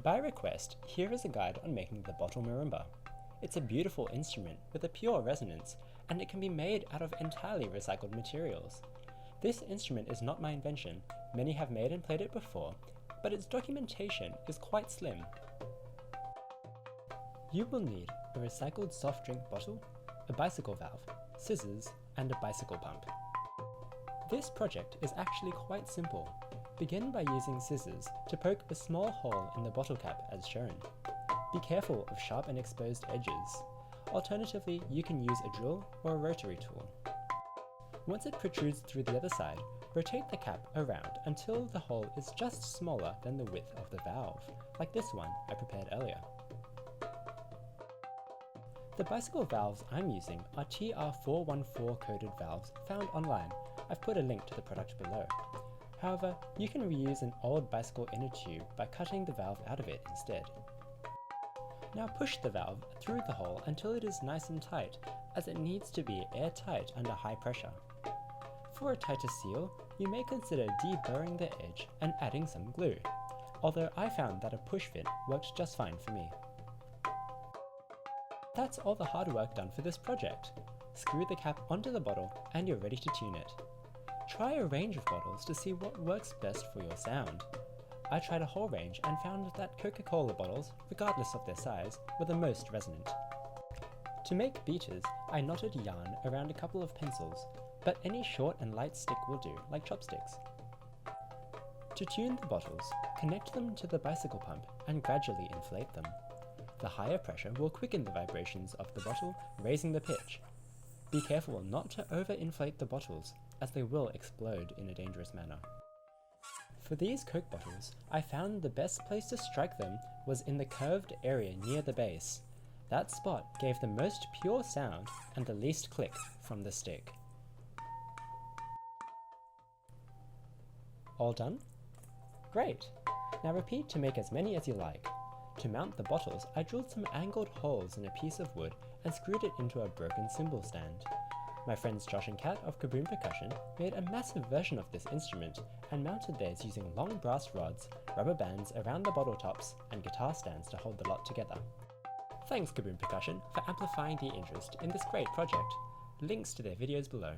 By request, here is a guide on making the Bottle Marimba. It's a beautiful instrument with a pure resonance, and it can be made out of entirely recycled materials. This instrument is not my invention, many have made and played it before, but its documentation is quite slim. You will need a recycled soft drink bottle, a bicycle valve, scissors, and a bicycle pump. This project is actually quite simple. Begin by using scissors to poke a small hole in the bottle cap as shown. Be careful of sharp and exposed edges. Alternatively, you can use a drill or a rotary tool. Once it protrudes through the other side, rotate the cap around until the hole is just smaller than the width of the valve, like this one I prepared earlier. The bicycle valves I'm using are TR414 coded valves found online. I've put a link to the product below. However, you can reuse an old bicycle inner tube by cutting the valve out of it instead. Now push the valve through the hole until it is nice and tight, as it needs to be airtight under high pressure. For a tighter seal, you may consider deburring the edge and adding some glue, although I found that a push fit worked just fine for me. That's all the hard work done for this project. Screw the cap onto the bottle and you're ready to tune it. Try a range of bottles to see what works best for your sound. I tried a whole range and found that Coca-Cola bottles, regardless of their size, were the most resonant. To make beaters, I knotted yarn around a couple of pencils, but any short and light stick will do, like chopsticks. To tune the bottles, connect them to the bicycle pump and gradually inflate them. The higher pressure will quicken the vibrations of the bottle, raising the pitch. Be careful not to over-inflate the bottles, as they will explode in a dangerous manner. For these Coke bottles, I found the best place to strike them was in the curved area near the base. That spot gave the most pure sound and the least click from the stick. All done? Great! Now repeat to make as many as you like. To mount the bottles, I drilled some angled holes in a piece of wood and screwed it into a broken cymbal stand. My friends Josh and Kat of Kaboom Percussion made a massive version of this instrument and mounted theirs using long brass rods, rubber bands around the bottle tops, and guitar stands to hold the lot together. Thanks Kaboom Percussion for amplifying the interest in this great project. Links to their videos below.